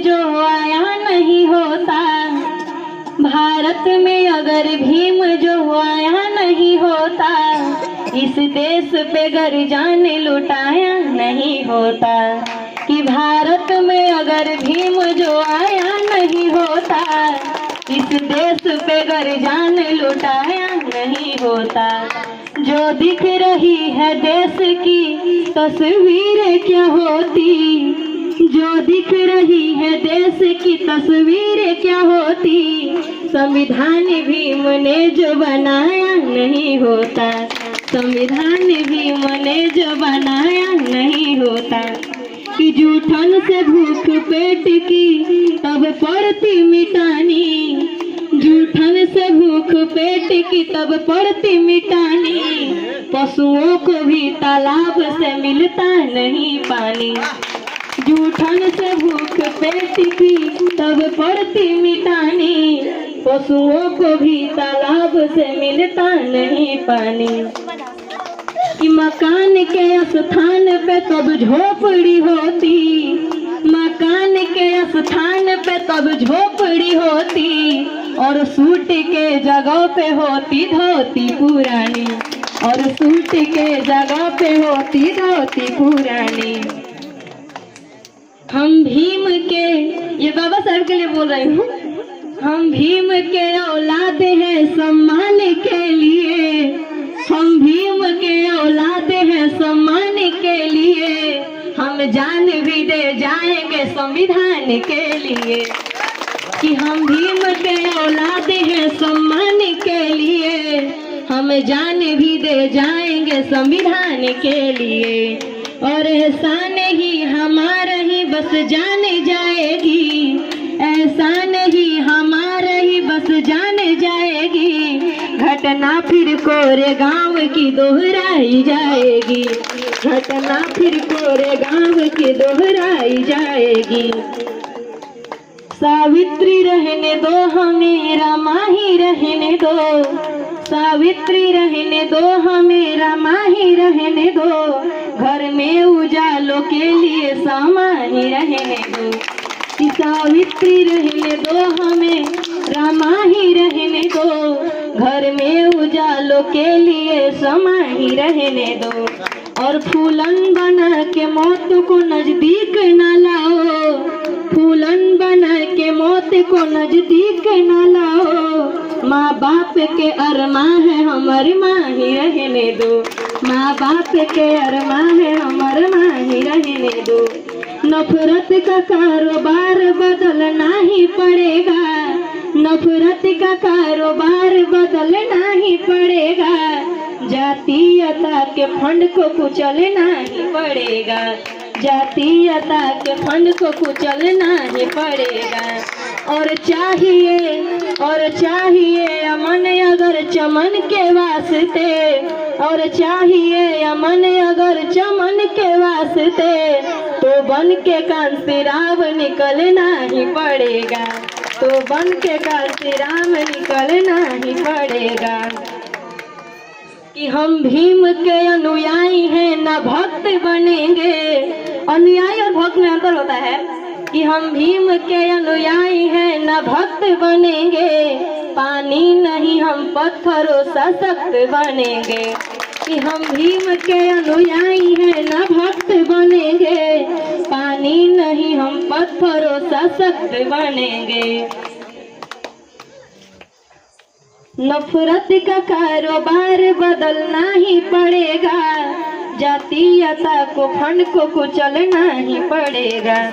जो आया नहीं होता, भारत में अगर भीम जो आया नहीं होता, इस देश पे गर जान लुटाया नहीं होता। कि भारत में अगर भीम जो आया नहीं होता, इस देश पे गर जान लुटाया नहीं होता। जो दिख रही है देश की तस्वीर क्या होती, जो दिख रही है देश की तस्वीर क्या होती, संविधान भीम ने जो बनाया नहीं होता, संविधान भीम ने जो बनाया नहीं होता। कि जूठन से भूख पेट की तब पड़ती मिटानी, जूठन से भूख पेट की तब पड़ती मिटानी, पशुओं को भी तालाब से मिलता नहीं पानी। जूठन से भूख पेट की तब पड़ती मिटानी, पशुओं को भी तालाब से मिलता नहीं पानी। कि मकान के स्थान पे तब झोपड़ी होती, मकान के स्थान पे तब झोपड़ी होती, और सूट के जगह पे होती धोती पुरानी, और सूट के जगह पे होती धोती पुरानी। हम भीम के, ये बाबा साहब के लिए बोल रही हूँ, हम भीम के औलाद हैं सम्मान के लिए, हम भीम के औलाद हैं सम्मान के लिए, हम जान भी दे जाएंगे संविधान के लिए। कि हम भीम के औलाद हैं सम्मान के लिए, हम जान भी दे जाएंगे संविधान के लिए। और एहसान ही हमारा ही बस जान जाएगी, एहसान ही हमारा ही बस जान जाएगी, घटना फिर कोरे गांव की दोहराई जाएगी, घटना फिर कोरे गांव की दोहराई जाएगी। सावित्री रहने दो हमें रमा ही रहने दो, सावित्री रहने दो हमें रमा ही रहने दो, घर में उजालों के लिए सामा ही रहने दो। कि सावित्री रहने दो हमें रमा ही रहने दो, घर में उजालों के लिए समा ही रहने दो। और फूलन बना के मौत को नजदीक न लाओ, फूलन बना के मौत को नजदीक न लाओ, माँ बाप के अरमा है हमारे माँ ही रहने दो, माँ बाप के अरमा है हमारे माँ ही रहने दो। नफरत का कारोबार बदलना ही पड़ेगा, नफरत का कारोबार बदलना ही पड़ेगा, जातीयता के फंड को कुचलना ही पड़ेगा, जातीयता के फंड को कुचलना ही पड़ेगा। और चाहिए अमन अगर चमन के वास्ते, और चाहिए अमन अगर चमन के वास्ते, तो बन के कांसी राम निकलना ही पड़ेगा, तो बन के कांसी राम निकलना ही पड़ेगा। कि हम भीम के अनुयायी हैं न भक्त बनेंगे, अनुयायी और भक्त में अंतर होता है। कि हम भीम के अनुयायी हैं न भक्त बनेंगे, पानी नहीं हम पत्थरों सा सख्त बनेंगे। कि हम भीम के अनुयायी हैं न भक्त बनेंगे, पानी नहीं हम पत्थरों सा सख्त बनेंगे। नफरत का कारोबार बदलना ही पड़ेगा, जातीयता को फंड को कुचलना ही पड़ेगा।